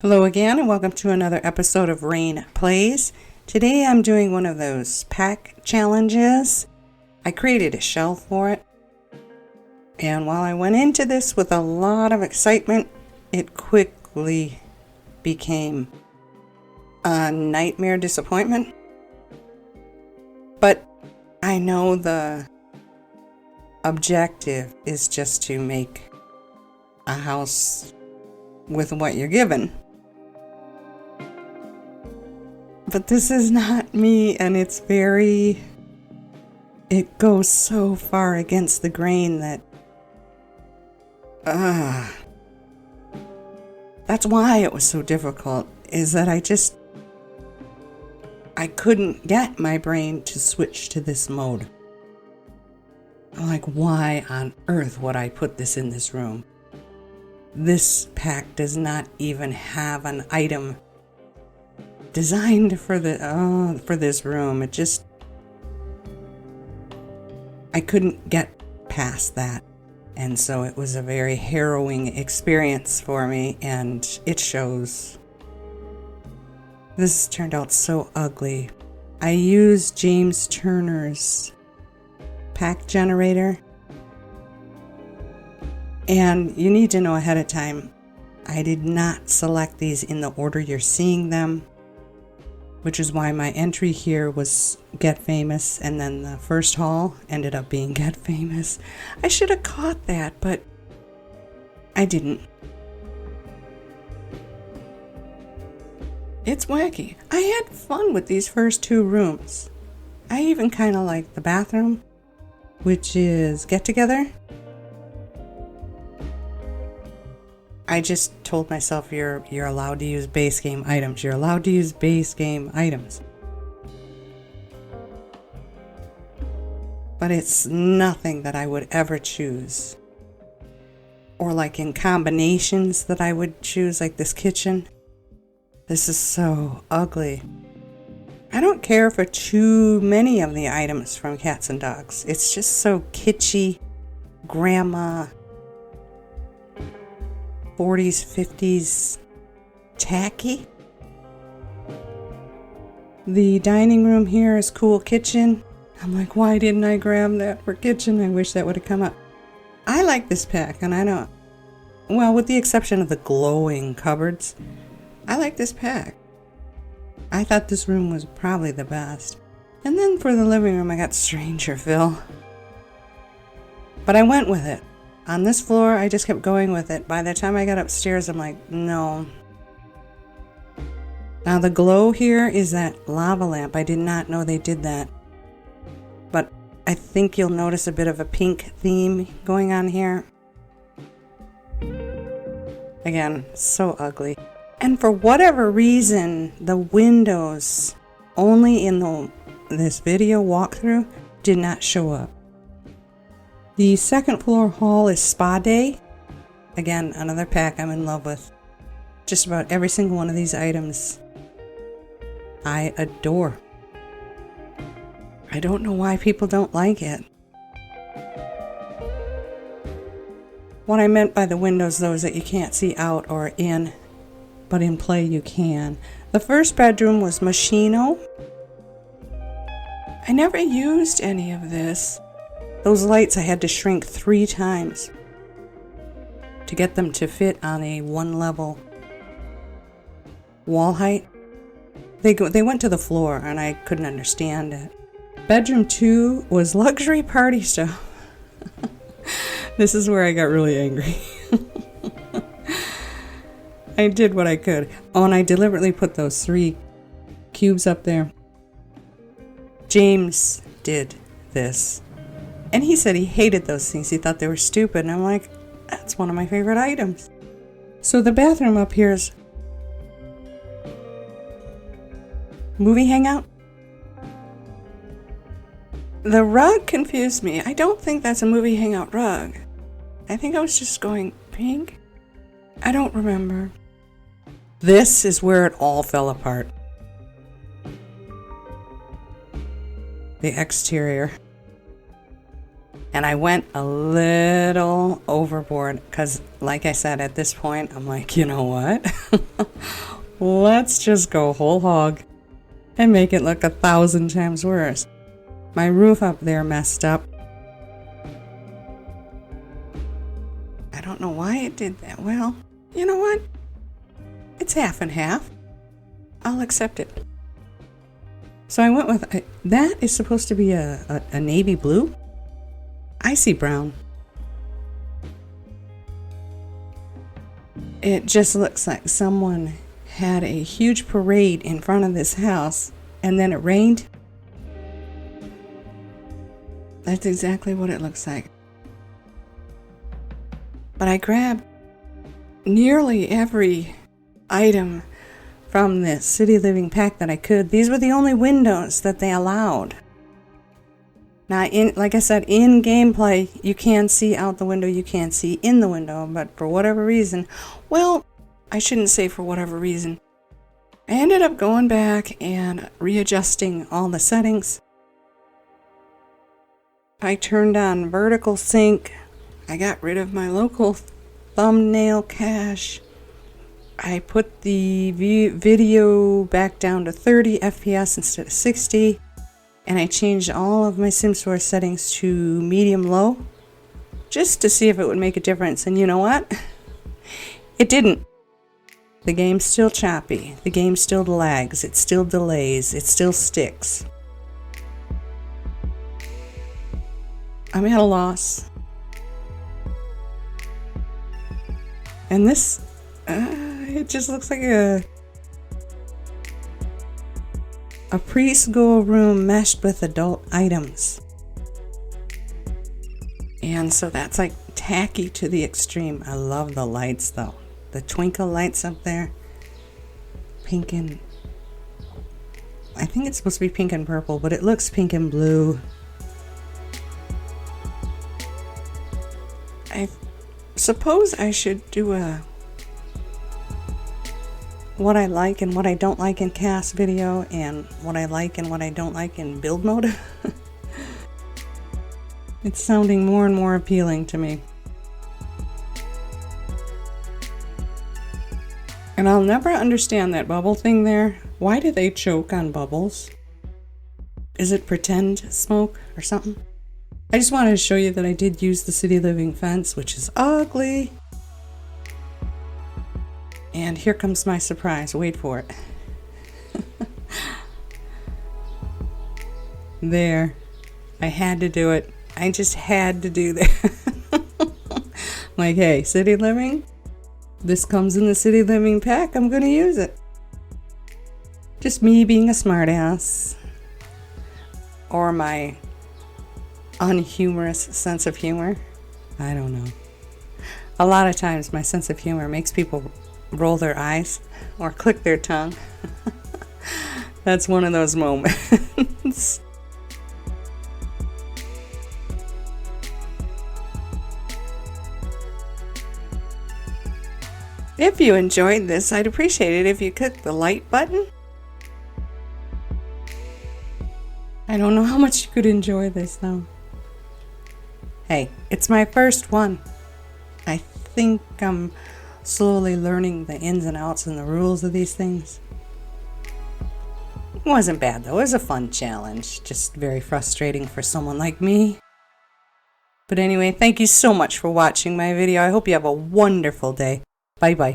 Hello again and welcome to another episode of Raine Plays. Today I'm doing one of those pack challenges. I created a shelf for it. And while I went into this with a lot of excitement, it quickly became a nightmare disappointment. But I know the objective is just to make a house with what you're given. But this is not me, and it goes so far against the grain that, that's why it was so difficult, is that I couldn't get my brain to switch to this mode. I'm like, why on earth would I put this in this room? This pack does not even have an item designed for this room. I couldn't get past that. And so it was a very harrowing experience for me, and it shows. This turned out so ugly. I used James Turner's pack generator. And you need to know ahead of time, I did not select these in the order you're seeing them, which is why my entry here was Get Famous, and then the first haul ended up being Get Famous. I should have caught that, but I didn't. It's wacky. I had fun with these first two rooms. I even kind of like the bathroom, which is Get Together. I just told myself you're allowed to use base game items. You're allowed to use base game items. But it's nothing that I would ever choose. Or like in combinations that I would choose, like this kitchen. This is so ugly. I don't care for too many of the items from Cats and Dogs. It's just so kitschy, grandma, 40s, 50s, tacky. The dining room here is cool kitchen. I'm like, why didn't I grab that for kitchen? I wish that would have come up. I like this pack, and I don't, well, with the exception of the glowing cupboards, I like this pack. I thought this room was probably the best. And then for the living room, I got Strangerville. But I went with it. On this floor, I just kept going with it. By the time I got upstairs, I'm like, no. Now the glow here is that lava lamp. I did not know they did that. But I think you'll notice a bit of a pink theme going on here. Again, so ugly. And for whatever reason, the windows only in this video walkthrough did not show up. The second floor hall is Spa Day. Again, another pack I'm in love with. Just about every single one of these items I adore. I don't know why people don't like it. What I meant by the windows, though, is that you can't see out or in, but in play you can. The first bedroom was Moschino. I never used any of this. Those lights I had to shrink 3 times to get them to fit on a 1-level wall height. They went to the floor and I couldn't understand it. Bedroom 2 was luxury party stuff. This is where I got really angry. I did what I could. Oh, and I deliberately put those 3 cubes up there. James did this. And he said he hated those things. He thought they were stupid. And I'm like, that's one of my favorite items. So the bathroom up here is movie hangout. The rug confused me. I don't think that's a movie hangout rug. I think I was just going pink. I don't remember. This is where it all fell apart. The exterior. And I went a little overboard because, like I said, at this point, I'm like, you know what? let's just go whole hog and make it look 1,000 times worse. My roof up there messed up. I don't know why it did that. Well, you know what? It's half and half. I'll accept it. So I went with, that is supposed to be a navy blue? I see brown. It just looks like someone had a huge parade in front of this house and then it rained. That's exactly what it looks like. But I grabbed nearly every item from the City Living pack that I could. These were the only windows that they allowed. Now, like I said, in gameplay, you can see out the window, you can't see in the window, but for whatever reason, well, I shouldn't say for whatever reason. I ended up going back and readjusting all the settings. I turned on vertical sync. I got rid of my local thumbnail cache. I put the video back down to 30 FPS instead of 60. And I changed all of my SimSource settings to medium-low just to see if it would make a difference. And you know what? It didn't. The game's still choppy. The game still lags. It still delays. It still sticks. I'm at a loss. And this, it just looks like a preschool room meshed with adult items. And so that's like tacky to the extreme. I love the lights though. The twinkle lights up there. Pink and... I think it's supposed to be pink and purple, but it looks pink and blue. I suppose I should do a what I like and what I don't like in cast video and what I like and what I don't like in build mode. It's sounding more and more appealing to me. And I'll never understand that bubble thing there. Why do they choke on bubbles? Is it pretend smoke or something? I just wanted to show you that I did use the City Living fence, which is ugly. And here comes my surprise. Wait for it. There. I had to do it. I just had to do that. Like, hey, City Living? This comes in the City Living pack. I'm going to use it. Just me being a smartass. Or my unhumorous sense of humor. I don't know. A lot of times my sense of humor makes people roll their eyes or click their tongue. That's one of those moments. If you enjoyed this, I'd appreciate it if you click the like button. I don't know how much you could enjoy this though. Hey, it's my first one. I think I'm slowly learning the ins and outs and the rules of these things. It wasn't bad though. It was a fun challenge. Just very frustrating for someone like me. But anyway, thank you so much for watching my video. I hope you have a wonderful day. Bye bye.